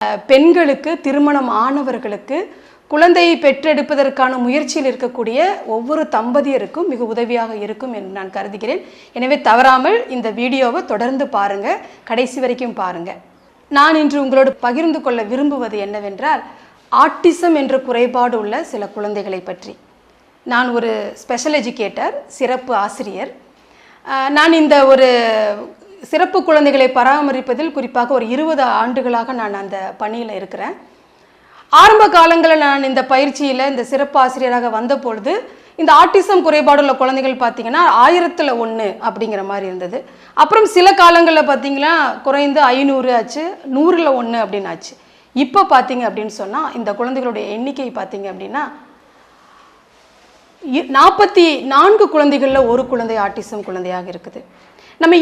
பெண்களுக்கு திருமணம் ஆனவர்களுக்கு குழந்தையை பெற்றெடுப்பதற்கான முயற்சியில் இருக்கக்கூடிய ஒவ்வொரு தம்பதியருக்கும் மிக உதவியாக இருக்கும் என்று நான் கருதுகிறேன். எனவே தவறாமல் இந்த வீடியோவை தொடர்ந்து பாருங்க, கடைசி வரைக்கும் பாருங்க. நான் இன்று உங்களோடு பகிர்ந்து கொள்ள விரும்புவது என்னவென்றால், ஆட்டிசம் என்ற குறைபாடு உள்ள சில குழந்தைகளை பற்றி. நான் ஒரு ஸ்பெஷல் எஜுகேட்டர், சிறப்பு ஆசிரியர். நான் இந்த ஒரு சிறப்பு குழந்தைகளை பராமரிப்பதில் குறிப்பாக ஒரு 20 ஆண்டுகளாக நான் அந்த பணியில் இருக்கிறேன். ஆரம்ப காலங்களில் நான் இந்த பயிற்சியில் இந்த சிறப்பு ஆசிரியராக வந்த பொழுது இந்த ஆட்டிசம் குறைபாடுள்ள குழந்தைகள் பார்த்தீங்கன்னா 1000ல் 1 அப்படிங்கிற மாதிரி இருந்தது. அப்புறம் சில காலங்களில் பார்த்தீங்கன்னா குறைந்து 500 ஆச்சு, 100ல் 1 அப்படின்னு ஆச்சு. இப்போ பார்த்தீங்க அப்படின்னு சொன்னால் இந்த குழந்தைகளுடைய எண்ணிக்கை பார்த்தீங்க அப்படின்னா 44 குழந்தைகளில் ஒரு குழந்தை ஆட்டிசம் குழந்தையாக இருக்குது. நம்ம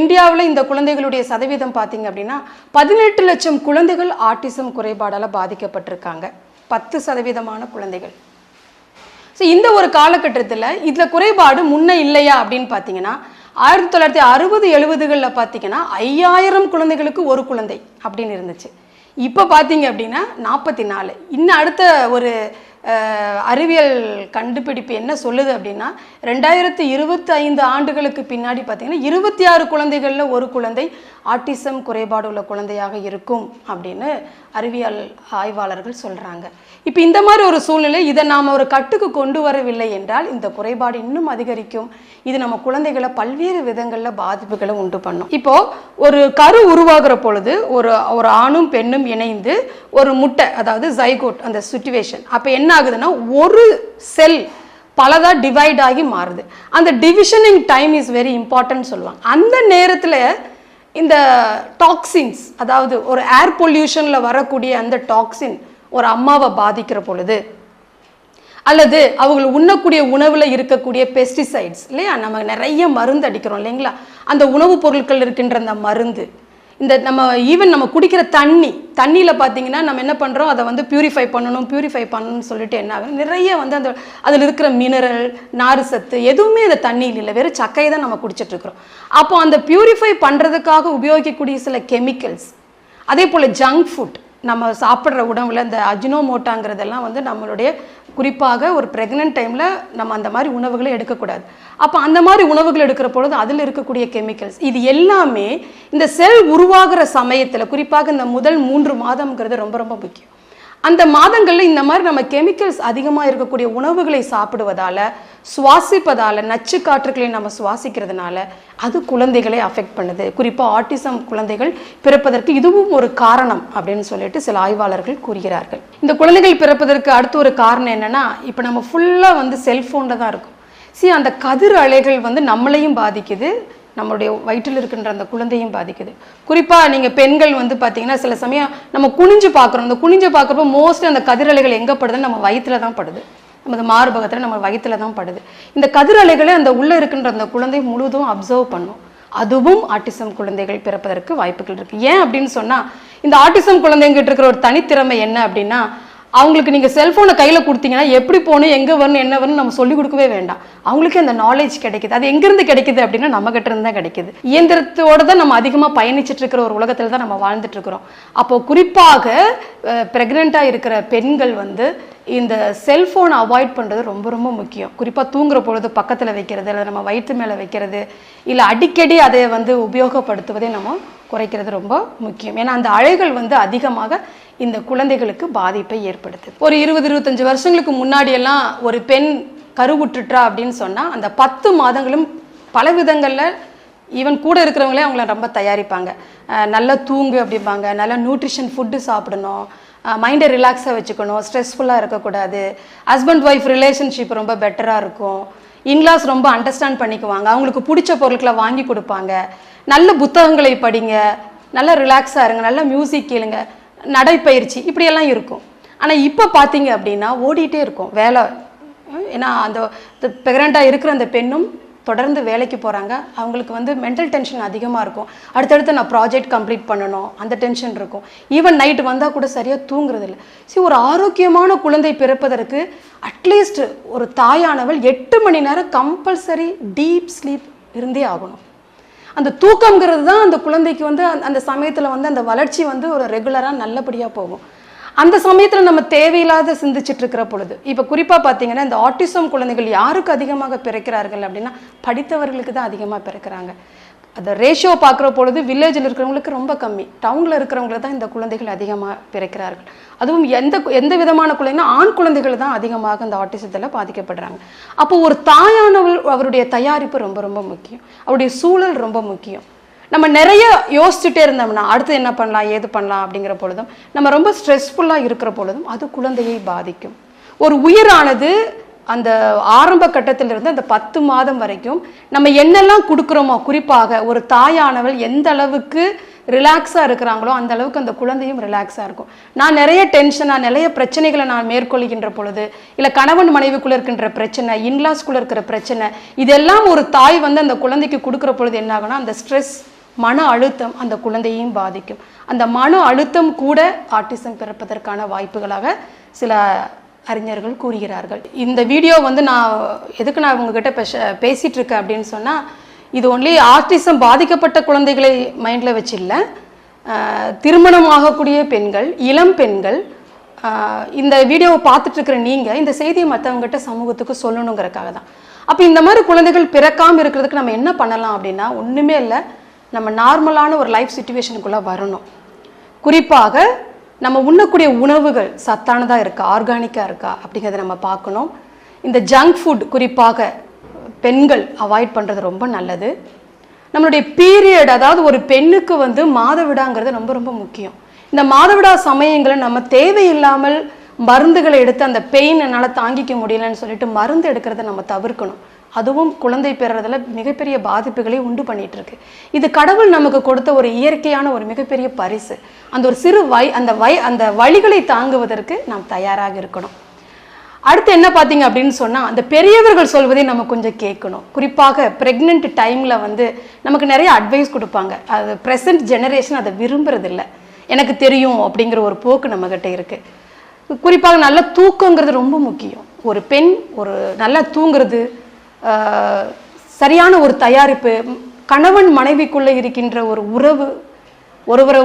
இந்தியாவில் இந்த குழந்தைகளுடைய சதவீதம் பார்த்தீங்க அப்படின்னா 18 லட்சம் குழந்தைகள் ஆட்டிசம் குறைபாடால் பாதிக்கப்பட்டிருக்காங்க. 10% குழந்தைகள். ஸோ இந்த ஒரு காலகட்டத்தில் இதில் குறைபாடு முன்ன இல்லையா அப்படின்னு பார்த்தீங்கன்னா 1960-70களில் பார்த்தீங்கன்னா 5000 குழந்தைகளுக்கு ஒரு குழந்தை அப்படின்னு இருந்துச்சு. இப்போ பார்த்தீங்க அப்படின்னா 44. இன்னும் அடுத்த ஒரு அறிவியல் கண்டுபிடிப்பு என்ன சொல்லுது அப்படின்னா 2025 ஆண்டுகளுக்கு பின்னாடி பார்த்தீங்கன்னா 26 குழந்தைகளில் ஒரு குழந்தை ஆட்டிசம் குறைபாடு உள்ள குழந்தையாக இருக்கும் அப்படின்னு அறிவியல் ஆய்வாளர்கள் சொல்கிறாங்க. இப்போ இந்த மாதிரி ஒரு சூழ்நிலை, இதை நாம் ஒரு கட்டுக்கு கொண்டு வரவில்லை என்றால் இந்த குறைபாடு இன்னும் அதிகரிக்கும். இது நம்ம குழந்தைகளை பல்வேறு விதங்களில் பாதிப்புகளை உண்டு பண்ணும். இப்போது ஒரு கரு உருவாகிற பொழுது ஒரு ஆணும் பெண்ணும் இணைந்து ஒரு முட்டை, அதாவது ஜைகோட் அந்த சிச்சுவேஷன், அப்போ என்ன ஆகுதுன்னா ஒரு செல் பலதா டிவைட் ஆகி மாறுது. அந்த டிவிஷனிங் டைம் இஸ் வெரி இம்பார்ட்டன்ட் சொல்லுவாங்க. அந்த நேரத்தில் இந்த டாக்ஸின்ஸ், அதாவது ஒரு ஏர் பொல்யூஷனில் வரக்கூடிய அந்த டாக்ஸின் ஒரு அம்மாவை பாதிக்கிற பொழுது, அல்லது அவங்க உண்ணக்கூடிய உணவில் இருக்கக்கூடிய பெஸ்டிசைட்ஸ் இல்லையா, நம்ம நிறைய மருந்து அடிக்கிறோம் இல்லைங்களா, அந்த உணவுப் பொருட்கள் இருக்கின்ற அந்த மருந்து, இந்த நம்ம குடிக்கிற தண்ணியில் பார்த்தீங்கன்னா நம்ம என்ன பண்ணுறோம், அதை வந்து பியூரிஃபை பண்ணணும்னு சொல்லிட்டு என்ன ஆகும், நிறைய வந்து அதில் இருக்கிற மினரல், நார் சத்து எதுவுமே அந்த தண்ணியில் இல்லை, வெறும் சக்கையை தான் நம்ம குடிச்சிட்ருக்கிறோம். அப்போ அந்த பியூரிஃபை பண்ணுறதுக்காக உபயோகிக்கக்கூடிய சில கெமிக்கல்ஸ், அதே போல் ஜங்க் ஃபுட், நம்ம சாப்பிட்ற உணவில் இந்த அஜினோமோட்டாங்கிறதெல்லாம் வந்து நம்மளுடைய குறிப்பாக ஒரு ப்ரெக்னென்ட் டைமில் நம்ம அந்த மாதிரி உணவுகளை எடுக்கக்கூடாது. அப்போ அந்த மாதிரி உணவுகள் எடுக்கிற பொழுது அதில் இருக்கக்கூடிய கெமிக்கல்ஸ், இது எல்லாமே இந்த செல் உருவாகிற சமயத்தில், குறிப்பாக இந்த முதல் 3 மாதம்ங்கிறது ரொம்ப ரொம்ப முக்கியம். அந்த மாதங்களில் இந்த மாதிரி நம்ம கெமிக்கல்ஸ் அதிகமாக இருக்கக்கூடிய உணவுகளை சாப்பிடுவதால், சுவாசிப்பதால், நச்சு காற்றுகளை நம்ம சுவாசிக்கிறதுனால அது குழந்தைகளை அஃபெக்ட் பண்ணுது. குறிப்பாக ஆட்டிசம் குழந்தைகள் பிறப்பதற்கு இதுவும் ஒரு காரணம் அப்படின்னு சொல்லிட்டு சில ஆய்வாளர்கள் கூறுகிறார்கள். இந்த குழந்தைகள் பிறப்பதற்கு அடுத்து ஒரு காரணம் என்னன்னா, இப்போ நம்ம ஃபுல்லாக வந்து செல்ஃபோனில் தான் இருக்கும். அந்த கதிர் அலைகள் வந்து நம்மளையும் பாதிக்குது, நம்மளுடைய வயிற்றில் இருக்கின்ற அந்த குழந்தையும் பாதிக்குது. குறிப்பாக நீங்கள் பெண்கள் வந்து பார்த்தீங்கன்னா சில சமயம் நம்ம குனிஞ்சு பார்க்குறோம். அந்த குனிஞ்சு பார்க்குறப்போ மோஸ்ட்லி அந்த கதிரலைகள் எங்கே படுதுன்னு நம்ம வயிற்றில் தான் படுது, நமது மார்பகத்தில் நம்ம வயிற்றில் தான் படுது. இந்த கதிரலைகளை அந்த உள்ளே இருக்கின்ற அந்த குழந்தை முழுவதும் அப்சர்வ் பண்ணும். அதுவும் ஆட்டிசம் குழந்தைகள் பிறப்பதற்கு வாய்ப்புகள் இருக்குது. ஏன் அப்படின்னு சொன்னால், இந்த ஆட்டிசம் குழந்தைங்கிட்ட இருக்கிற ஒரு தனித்திறமை என்ன அப்படின்னா, அவங்களுக்கு நீங்கள் செல்ஃபோனை கையில் கொடுத்தீங்கன்னா எப்படி போகணும், எங்கே வரணும், என்ன வரணும் நம்ம சொல்லிக் கொடுக்கவே வேண்டாம். அவங்களுக்கே அந்த நாலேஜ் கிடைக்குது. அது எங்கேருந்து கிடைக்குது அப்படின்னா நம்ம கிட்ட இருந்து தான் கிடைக்குது. இயந்திரத்தோடு தான் நம்ம அதிகமாக பயணிச்சுட்டு இருக்கிற ஒரு உலகத்தில் தான் நம்ம வாழ்ந்துட்டு இருக்கிறோம். அப்போ குறிப்பாக ப்ரெக்னெண்ட்டாக இருக்கிற பெண்கள் வந்து இந்த செல்ஃபோனை அவாய்ட் பண்ணுறது ரொம்ப ரொம்ப முக்கியம். குறிப்பாக தூங்குற பொழுது பக்கத்தில் வைக்கிறது, இல்லை நம்ம வயிற்று மேலே வைக்கிறது, இல்லை அடிக்கடி அதை வந்து உபயோகப்படுத்துவதை நம்ம குறைக்கிறது ரொம்ப முக்கியம். ஏன்னா அந்த அலைகள் வந்து அதிகமாக இந்த குழந்தைகளுக்கு பாதிப்பை ஏற்படுத்துது. ஒரு 20-25 வருஷங்களுக்கு முன்னாடியெல்லாம் ஒரு பெண் கருவுற்றுட்டா அப்படின்னு சொன்னால் அந்த 10 மாதங்களும் பல விதங்களில் ஈவன் கூட இருக்கிறவங்களே அவங்கள ரொம்ப தயாரிப்பாங்க. நல்லா தூங்கு அப்படிம்பாங்க, நல்லா நியூட்ரிஷன் ஃபுட்டு சாப்பிடணும், மைண்டை ரிலாக்ஸாக வச்சுக்கணும், ஸ்ட்ரெஸ்ஃபுல்லாக இருக்கக்கூடாது, ஹஸ்பண்ட் ஒய்ஃப் ரிலேஷன்ஷிப் ரொம்ப பெட்டராக இருக்கும், இன்லாஸ் ரொம்ப அண்டர்ஸ்டாண்ட் பண்ணிக்குவாங்க, அவங்களுக்கு பிடிச்ச பொருட்களை வாங்கி கொடுப்பாங்க, நல்ல புத்தகங்களை படிங்க, நல்லா ரிலாக்ஸாக இருங்க, நல்லா மியூசிக் கேளுங்க, நடைப்பயிற்சி, இப்படியெல்லாம் இருக்கும். ஆனால் இப்போ பார்த்தீங்க அப்படின்னா ஓடிட்டே இருக்கும் வேலை. ஏன்னா அந்த ப்ரெக்னெண்ட்டாக இருக்கிற அந்த பெண்ணும் தொடர்ந்து வேலைக்கு போகிறாங்க. அவங்களுக்கு வந்து மென்டல் டென்ஷன் அதிகமாக இருக்கும். அடுத்தடுத்து நான் ப்ராஜெக்ட் கம்ப்ளீட் பண்ணணும், அந்த டென்ஷன் இருக்கும். ஈவன் நைட்டு வந்தால் கூட சரியாக தூங்குறது இல்லை. ஒரு ஆரோக்கியமான குழந்தை பிறப்பதற்கு அட்லீஸ்ட் ஒரு தாயானவள் 8 மணி நேரம் கம்பல்சரி டீப் ஸ்லீப் இருந்தே ஆகணும். அந்த தூக்கம்ங்கிறது தான் அந்த குழந்தைக்கு வந்து அந்த சமயத்தில் வந்து அந்த வளர்ச்சி வந்து ஒரு ரெகுலராக நல்லபடியாக போகும். அந்த சமயத்தில் நம்ம தேவையில்லாத சிந்திச்சுட்டு இருக்கிற பொழுது, இப்போ குறிப்பாக பார்த்தீங்கன்னா இந்த ஆட்டிசம் குழந்தைகள் யாருக்கு அதிகமாக பிறக்கிறார்கள் அப்படின்னா படித்தவர்களுக்கு தான் அதிகமாக பிறக்கிறாங்க. அந்த ரேஷியோ பார்க்குற பொழுது வில்லேஜில் இருக்கிறவங்களுக்கு ரொம்ப கம்மி, டவுனில் இருக்கிறவங்களுக்கு தான் இந்த குழந்தைகள் அதிகமாக பிறக்கிறார்கள். அதுவும் எந்த விதமான குழந்தைங்கன்னா ஆண் குழந்தைகள் தான் அதிகமாக இந்த ஆட்டிசத்தில் பாதிக்கப்படுறாங்க. அப்போ ஒரு தாயானவள் அவருடைய தயாரிப்பு ரொம்ப ரொம்ப முக்கியம், அவருடைய சூழல் ரொம்ப முக்கியம். நம்ம நிறைய யோசிச்சுட்டே இருந்தோம்னா அடுத்து என்ன பண்ணலாம் ஏது பண்ணலாம் அப்படிங்கிற பொழுதும், நம்ம ரொம்ப ஸ்ட்ரெஸ்ஃபுல்லாக இருக்கிற பொழுதும் அது குழந்தையை பாதிக்கும். ஒரு உயிரானது அந்த ஆரம்ப கட்டத்திலிருந்து அந்த 10 மாதம் வரைக்கும் நம்ம என்னெல்லாம் கொடுக்குறோமோ, குறிப்பாக ஒரு தாயானவள் எந்த அளவுக்கு ரிலாக்ஸாக இருக்கிறாங்களோ அந்த அளவுக்கு அந்த குழந்தையும் ரிலாக்ஸாக இருக்கும். நான் நிறைய டென்ஷனாக நிறைய பிரச்சனைகளை நான் மேற்கொள்கின்ற பொழுது, இல்லை கணவன் மனைவிக்குள்ளே இருக்கின்ற பிரச்சனை, இன்லாஸ்குள்ளே இருக்கிற பிரச்சனை, இதெல்லாம் ஒரு தாய் வந்து அந்த குழந்தைக்கு கொடுக்குற பொழுது என்ன ஆகும்னா அந்த ஸ்ட்ரெஸ், மன அழுத்தம் அந்த குழந்தையையும் பாதிக்கும். அந்த மன அழுத்தம் கூட ஆட்டிசம் பிறப்பதற்கான வாய்ப்புகளாக சில அறிஞர்கள் கூறுகிறார்கள். இந்த வீடியோ வந்து எதுக்கு நான் உங்ககிட்ட பேசிட்டு இருக்கேன் அப்படின்னு சொன்னால், இது ஒன்லி ஆட்டிசம் பாதிக்கப்பட்ட குழந்தைகளை மைண்டில் வச்சு இல்லை, திருமணம் ஆகக்கூடிய பெண்கள், இளம் பெண்கள், இந்த வீடியோவை பார்த்துட்டு இருக்கிற நீங்கள் இந்த செய்தியை மற்றவங்ககிட்ட சமூகத்துக்கு சொல்லணுங்கிறதுக்காக தான். அப்போ இந்த மாதிரி குழந்தைகள் பிறக்காமல் இருக்கிறதுக்கு நம்ம என்ன பண்ணலாம் அப்படின்னா, ஒன்றுமே இல்லை, நம்ம நார்மலான ஒரு லைஃப் சிச்சுவேஷனுக்குள்ளே வரணும். குறிப்பாக நம்ம உண்ணக்கூடிய உணவுகள் சத்தானதாக இருக்கா, ஆர்கானிக்காக இருக்கா அப்படிங்கிறத நம்ம பார்க்கணும். இந்த ஜங்க் ஃபுட் குறிப்பாக பெண்கள் அவாய்ட் பண்ணுறது ரொம்ப நல்லது. நம்மளுடைய பீரியட், அதாவது ஒரு பெண்ணுக்கு வந்து மாதவிடாங்கிறது ரொம்ப ரொம்ப முக்கியம். இந்த மாதவிடா சமயங்களை நம்ம தேவையில்லாமல் மருந்துகளை எடுத்து அந்த பெயின் என்னால் தாங்கிக்க முடியலன்னு சொல்லிட்டு மருந்து எடுக்கிறத நம்ம தவிர்க்கணும். அதுவும் குழந்தை பெறுறதுல மிகப்பெரிய பாதிப்புகளை உண்டு பண்ணிட்டு இருக்கு. இது கடவுள் நமக்கு கொடுத்த ஒரு இயற்கையான ஒரு மிகப்பெரிய பரிசு. அந்த ஒரு சிறு அந்த வழிகளை தாங்குவதற்கு நாம் தயாராக இருக்கணும். அடுத்து என்ன பார்த்தீங்க அப்படின்னு சொன்னால், அந்த பெரியவர்கள் சொல்வதை நம்ம கொஞ்சம் கேட்கணும். குறிப்பாக ப்ரெக்னென்ட் டைமில் வந்து நமக்கு நிறைய அட்வைஸ் கொடுப்பாங்க. அது ப்ரெசன்ட் ஜெனரேஷன் அதை விரும்புறதில்லை. எனக்கு தெரியும் அப்படிங்கிற ஒரு போக்கு நம்மக்கிட்ட இருக்குது. குறிப்பாக நல்ல தூக்கங்கிறது ரொம்ப முக்கியம். ஒரு பெண் ஒரு நல்லா தூங்குறது, சரியான ஒரு தயாரிப்பு, கணவன் மனைவிக்குள்ளே இருக்கின்ற ஒரு உறவு,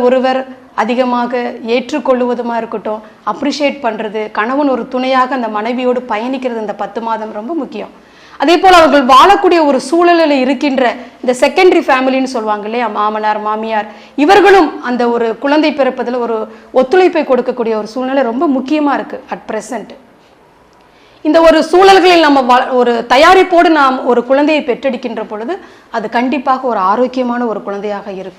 ஒருவர் அதிகமாக ஏற்றுக்கொள்ளுவதுமாக இருக்கட்டும், அப்ரிஷியேட் பண்ணுறது, கணவன் ஒரு துணையாக அந்த மனைவியோடு பயணிக்கிறது இந்த 10 மாதம் ரொம்ப முக்கியம். அதே போல் அவர்கள் வாழக்கூடிய ஒரு சூழலில் இருக்கின்ற இந்த செகண்டரி ஃபேமிலின்னு சொல்லுவாங்க இல்லையா, மாமனார் மாமியார், இவர்களும் அந்த ஒரு குழந்தை பிறப்பதில் ஒரு ஒத்துழைப்பை கொடுக்கக்கூடிய ஒரு சூழ்நிலை ரொம்ப முக்கியமாக இருக்குது அட் ப்ரெசண்ட். இந்த ஒரு சூழல்களில் நம்ம ஒரு தயாரிப்போடு நாம் ஒரு குழந்தையை பெற்றெடுக்கின்ற பொழுது அது கண்டிப்பாக ஒரு ஆரோக்கியமான ஒரு குழந்தையாக இருக்கும்.